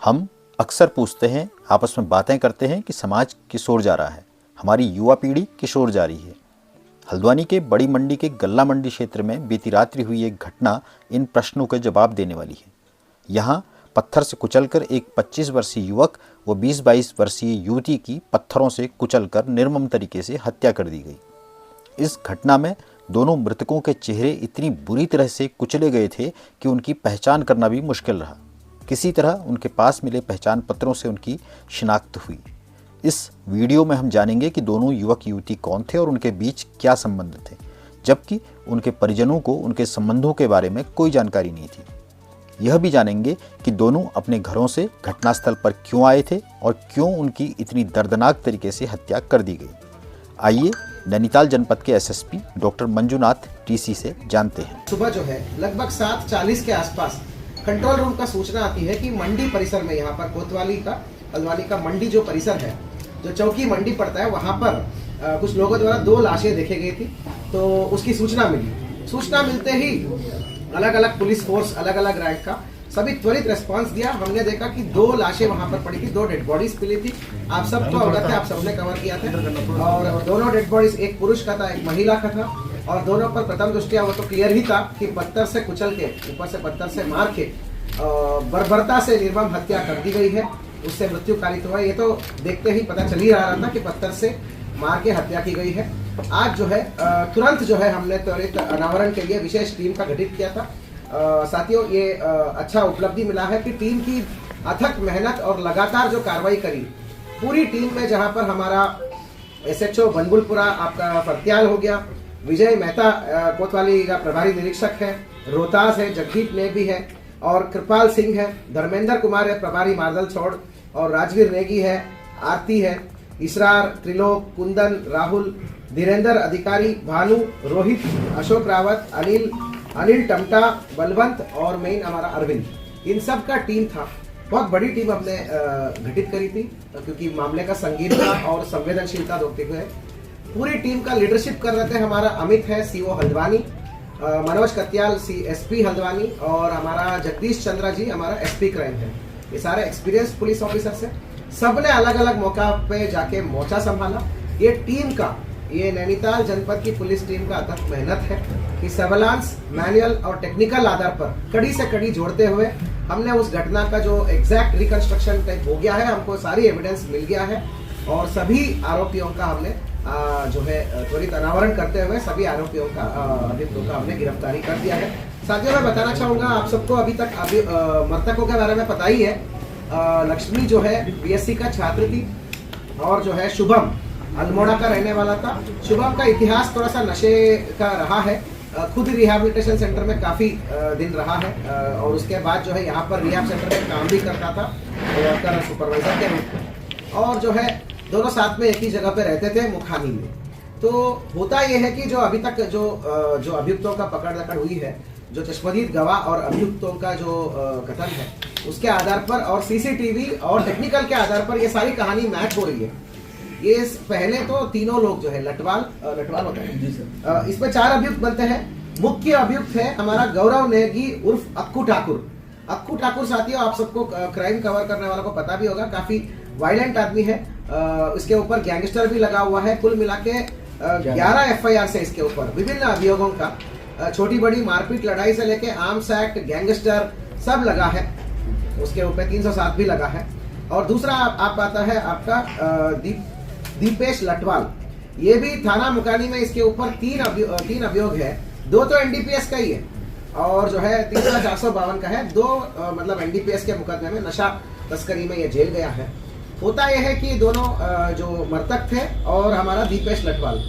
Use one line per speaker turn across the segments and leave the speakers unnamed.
हम अक्सर पूछते हैं, आपस में बातें करते हैं कि समाज किस ओर जा रहा है, हमारी युवा पीढ़ी किस ओर जा रही है। हल्द्वानी के बड़ी मंडी के गल्ला मंडी क्षेत्र में बीती रात्रि हुई एक घटना इन प्रश्नों के जवाब देने वाली है। यहाँ पत्थर से कुचलकर एक 25 वर्षीय युवक व 20-22 वर्षीय युवती की पत्थरों से कुचलकर निर्मम तरीके से हत्या कर दी गई। इस घटना में दोनों मृतकों के चेहरे इतनी बुरी तरह से कुचले गए थे कि उनकी पहचान करना भी मुश्किल रहा। किसी तरह उनके पास मिले पहचान पत्रों से उनकी शिनाख्त हुई। इस वीडियो में हम जानेंगे कि दोनों युवक युवती कौन थे और उनके बीच क्या संबंध थे, जबकि उनके परिजनों को उनके संबंधों के बारे में कोई जानकारी नहीं थी। यह भी जानेंगे कि दोनों अपने घरों से घटनास्थल पर क्यों आए थे और क्यों उनकी इतनी दर्दनाक तरीके से हत्या कर दी गई। आइए नैनीताल जनपद के एसएसपी डॉक्टर मंजुनाथ टीसी से जानते हैं।
सुबह जो है लगभग 7:40 के आसपास कंट्रोल रूम का सूचना आती है कि मंडी परिसर में, यहाँ पर कोतवाली का हल्द्वानी का मंडी जो परिसर है, जो चौकी मंडी पड़ता है, वहाँ पर कुछ लोगों द्वारा 2 लाशें देखे गई थी। तो उसकी सूचना मिली। सूचना मिलते ही अलग अलग पुलिस फोर्स, अलग अलग रैंक का सभी त्वरित रेस्पॉन्स दिया। हमने देखा कि 2 लाशें वहाँ पर पड़ी थी, 2 डेड बॉडीज मिली थी। आप सब तो अवगत है, आप सबने कवर किया था। और दोनों डेड बॉडीज, एक पुरुष का था, एक महिला का था। और दोनों पर प्रथम दृष्टिया वो तो क्लियर ही था कि पत्थर से कुचल के, ऊपर से पत्थर से मार के बर्बरता से निर्मम हत्या कर दी गई है। उससे मृत्यु कारित हुआ। ये तो देखते ही पता चल ही रहा था कि पत्थर से मार के हत्या की गई है। आज जो है तुरंत जो है हमने त्वरित अनावरण के लिए विशेष टीम का गठित किया था। साथियों, ये अच्छा उपलब्धि मिला है कि टीम की अथक मेहनत और लगातार जो कार्रवाई करी पूरी टीम में, जहां पर हमारा एसएचओ बनबुलपुरा आपका फरत्याल हो गया, विजय मेहता कोतवाली का प्रभारी निरीक्षक है, रोहतास है, जगदीप ने भी है, और कृपाल सिंह है, धर्मेंद्र कुमार है प्रभारी मार्दल छोड़, और राजवीर नेगी है, आरती है, इसरार, त्रिलोक, कुंदन, राहुल, धीरेन्द्र अधिकारी, भानु, रोहित, अशोक रावत, अनिल टमटा, बलवंत और मेन हमारा अरविंद। इन सब का टीम था। बहुत बड़ी टीम हमने गठित करी थी क्योंकि मामले का संगीनता और संवेदनशीलता देखते हुए पूरी टीम का लीडरशिप कर रहे थे हमारा अमित है, सीओ हल्द्वानी, मनोज कत्याल एसपी हल्द्वानी, और हमारा जगदीश चंद्रा जी हमारा एसपी क्राइम है। ये सारे एक्सपीरियंस पुलिस ऑफिसर्स हैं। सबने अलग अलग मौका पे जाके मोर्चा संभाला। ये टीम का, ये नैनीताल जनपद की पुलिस टीम का अथक मेहनत है कि सर्वेलांस, मैनुअल और टेक्निकल आधार पर कड़ी से कड़ी जोड़ते हुए हमने उस घटना का जो एग्जैक्ट रिकंस्ट्रक्शन टाइप हो गया है, हमको सारी एविडेंस मिल गया है और सभी आरोपियों का हमने जो है त्वरित अनावरण करते हुए सभी आरोपियों का, अभियुक्तों का हमने गिरफ्तारी कर दिया है। साथियों, मैं बताना चाहूँगा आप सबको, अभी तक मृतकों के बारे में पता ही है। लक्ष्मी जो है बीएससी का छात्र थी और जो है शुभम अल्मोड़ा का रहने वाला था। शुभम का इतिहास थोड़ा सा नशे का रहा है, खुद रिहैबिलिटेशन सेंटर में काफ़ी दिन रहा है और उसके बाद जो है यहाँ पर रिहैब सेंटर में काम भी करता था वर्कर सुपरवाइजर के रूप में, और जो है दोनों साथ में एक ही जगह पे रहते थे मुखानी में। तो होता यह है कि जो अभी तक जो अभियुक्तों का पकड़ दकड़ हुई है, जो चश्मदीद गवाह और अभियुक्तों का जो कथन है, उसके आधार पर और सीसीटीवी और टेक्निकल के आधार पर ये सारी कहानी मैच हो रही है। ये पहले तो तीनों लोग जो है लटवाल होता है जी सर। इसमें 4 अभियुक्त बनते हैं। मुख्य अभियुक्त है हमारा गौरव नेगी उर्फ अक्कू ठाकुर। अक्कू ठाकुर साथियों, आप सबको क्राइम कवर करने वालों को पता भी होगा, काफी वायलेंट आदमी है। इसके ऊपर गैंगस्टर भी लगा हुआ है। कुल मिला के 11 FIR से इसके ऊपर विभिन्न अभियोगों का, छोटी बड़ी मारपीट लड़ाई से लेके आर्म्स एक्ट, गैंगस्टर सब लगा है। उसके ऊपर 307 भी लगा है। और दूसरा आप आता है आपका दीपेश लटवाल। ये भी थाना मुकानी में इसके ऊपर 3 अभियोग है। 2 तो NDPS का ही है और जो है तीसरा 452 का है। 2 मतलब NDPS के मुकदमे में नशा तस्करी में ये जेल गया है। होता यह है कि दोनों जो मृतक थे और हमारा दीपेश लटवाल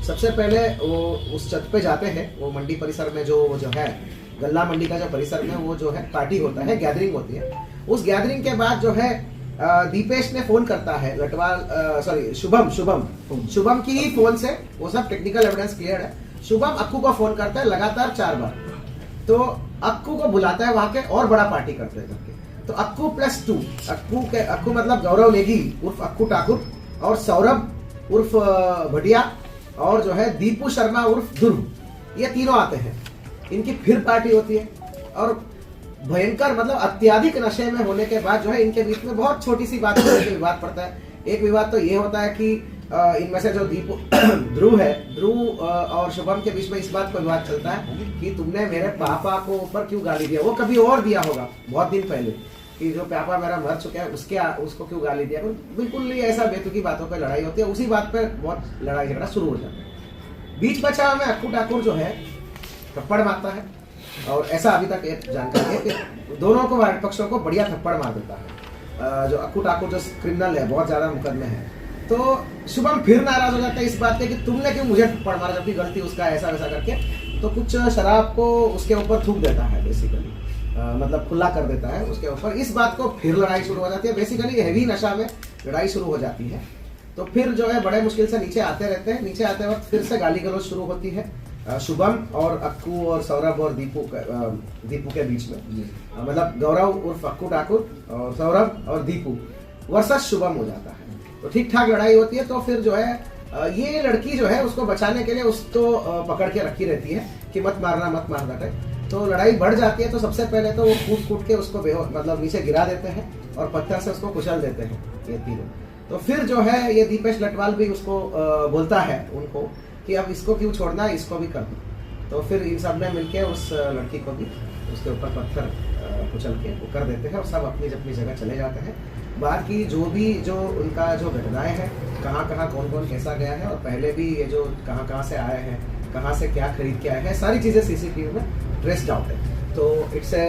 सबसे पहले वो उस छत पे जाते हैं। वो मंडी परिसर में जो है गल्ला मंडी का जो परिसर में वो जो है पार्टी होता है, गैदरिंग होती है। उस गैदरिंग के बाद जो है दीपेश ने फोन करता है शुभम की ही फोन से, वो सब टेक्निकल एविडेंस क्लियर है। शुभम अक्कू को फोन करता है लगातार 4 बार। तो अक्कू को बुलाता है वहां के और बड़ा पार्टी करते हैं करके। तो अक्कू +2, अक्कू मतलब गौरव नेगी उर्फ अक्कू ठाकुर, और सौरभ उर्फ भटिया, और जो है दीपू शर्मा उर्फ ध्रुव, ये तीनों आते हैं। इनकी फिर पार्टी होती है और भयंकर मतलब अत्यधिक नशे में होने के बाद जो है इनके बीच में बहुत छोटी सी बात होने के विवाद पड़ता है। एक विवाद तो ये होता है कि इनमें से जो ध्रुव और शुभम के बीच में इस बात का विवाद चलता है कि तुमने मेरे पापा को ऊपर क्यों गाली दिया। वो कभी और दिया होगा बहुत दिन पहले कि जो पापा मेरा मर चुका है उसको क्यों गाली दिया। बिल्कुल ही ऐसा बेतुकी बातों पर लड़ाई होती है। उसी बात पर बहुत लड़ाई झगड़ा शुरू हो जाता है। बीच बचाव में अक्कू ठाकुर जो है थप्पड़ मारता है और ऐसा अभी तक एक जानकारी है कि दोनों को पक्षों को बढ़िया थप्पड़ मार देता है। जो अक्कू ठाकुर जो क्रिमिनल है, बहुत ज्यादा मुकदमे हैं, तो शुभम फिर नाराज हो जाता है इस बात पे कि तुमने क्यों मुझे थप्पड़ मारा जबकि गलती उसका ऐसा वैसा करके, तो कुछ शराब को उसके ऊपर थूक देता है बेसिकली, मतलब खुला कर देता है उसके ऊपर। इस बात को फिर लड़ाई शुरू हो जाती है। बेसिकली हेवी नशा में लड़ाई शुरू हो जाती है। तो फिर जो है बड़े मुश्किल से नीचे आते रहते हैं। नीचे आते वक्त फिर से गाली गलौज शुरू होती है शुभम और अक्कू और सौरभ और दीपू के बीच में। मतलब गौरव उर्फ अक्कू ठाकुर और सौरभ और दीपू वर्सेस शुभम हो जाता है। तो ठीक ठाक लड़ाई होती है। तो फिर जो है ये लड़की जो है उसको बचाने के लिए उसको पकड़ के रखी रहती है कि मत मारना टाइप। तो लड़ाई बढ़ जाती है। तो सबसे पहले तो वो कूट के उसको मतलब नीचे गिरा देते हैं और पत्थर से उसको कुचल देते हैं ये तीनों। तो फिर जो है ये दीपेश लटवाल भी उसको बोलता है उनको कि अब इसको क्यों छोड़ना, इसको भी कर दो। तो फिर इन सब ने मिलके उस लड़की को भी उसके ऊपर पत्थर कुचल के वो कर देते हैं और सब अपनी अपनी जगह चले जाते हैं। बाकी जो उनका जो घटनाएं हैं, कहाँ कौन कैसा गया है और पहले भी ये जो कहाँ से आए हैं, कहाँ से क्या खरीद के आए हैं, सारी चीज़ें सीसीटीवी में ट्रेस्ड आउट है। तो इट्स ए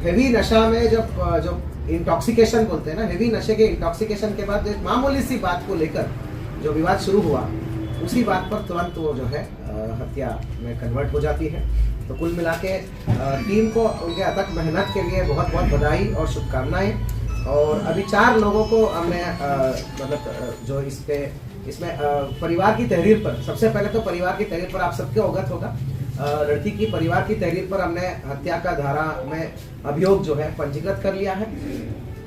हेवी नशा में जो इंटॉक्सिकेशन बोलते हैं ना, हेवी नशे के इंटॉक्सिकेशन के बाद एक मामूली सी बात को लेकर जो विवाद शुरू हुआ, उसी बात पर तुरंत वो जो है हत्या में कन्वर्ट हो जाती है। तो कुल मिला के टीम को उनके अथक मेहनत के लिए बहुत बहुत बधाई और शुभकामनाएं। और अभी 4 लोगों को हमने मतलब जो इसमें परिवार की तहरीर पर, सबसे पहले तो परिवार की तहरीर पर आप सबके अवगत होगा, लड़की की परिवार की तहरीर पर हमने हत्या का धारा में अभियोग जो है पंजीकृत कर लिया है।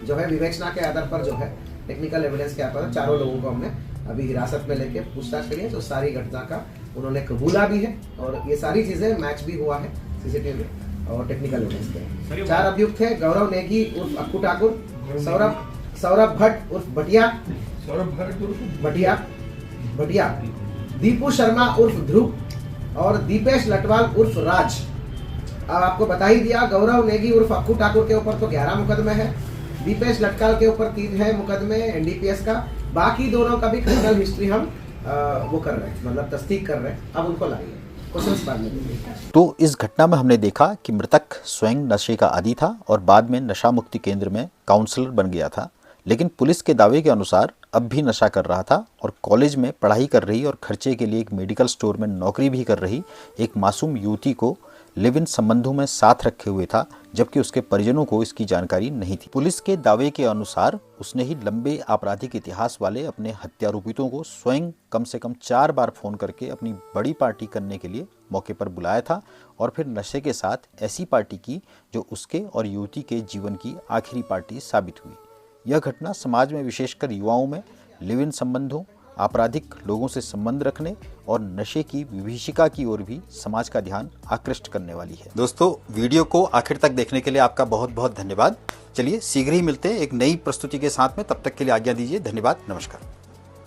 जो है विवेचना के आधार पर जो है टेक्निकल एविडेंस के आधार पर 4 लोगों को हमने अभी हिरासत में लेके पूछताछ करी है। तो सारी घटना का उन्होंने कबूला भी है और ये सारी चीजें मैच भी हुआ है सीसीटीवी और टेक्निकल एविडेंस के। 4 अभियुक्त थे गौरव नेगी उर्फ अक्कू ठाकुर, सौरभ भट्ट उर्फ भटिया, दीपू शर्मा उर्फ ध्रुव और दीपेश लटवाल उर्फ राज। अब आपको बता ही दिया, गौरव नेगी उर्फ अक्कू ठाकुर के ऊपर तो 11 मुकदमे हैं, दीपेश लटवाल के ऊपर 3 है मुकदमे एनडीपीएस का। बाकी दोनों का भी क्रिमिनल हिस्ट्री हम वो कर रहे हैं, मतलब तस्दीक कर रहे हैं। अब उनको लाइए क्वेश्चंस बाद में।
तो इस घटना में हमने देखा कि मृतक स्वयं नशे का आदी था और बाद में नशा मुक्ति केंद्र में काउंसलर बन गया था, लेकिन पुलिस के दावे के अनुसार अब भी नशा कर रहा था और कॉलेज में पढ़ाई कर रही और खर्चे के लिए एक मेडिकल स्टोर में नौकरी भी कर रही एक मासूम युवती को लिव इन संबंधों में साथ रखे हुए था, जबकि उसके परिजनों को इसकी जानकारी नहीं थी। पुलिस के दावे के अनुसार उसने ही लंबे आपराधिक इतिहास वाले अपने हत्यारोपितों को स्वयं कम से कम 4 बार फोन करके अपनी बड़ी पार्टी करने के लिए मौके पर बुलाया था और फिर नशे के साथ ऐसी पार्टी की जो उसके और युवती के जीवन की आखिरी पार्टी साबित हुई। यह घटना समाज में विशेषकर युवाओं में लिव इन संबंधों, आपराधिक लोगों से संबंध रखने और नशे की विभीषिका की ओर भी समाज का ध्यान आकृष्ट करने वाली है। दोस्तों, वीडियो को आखिर तक देखने के लिए आपका बहुत बहुत धन्यवाद। चलिए शीघ्र ही मिलते हैं एक नई प्रस्तुति के साथ में, तब तक के लिए आज्ञा दीजिए। धन्यवाद, नमस्कार।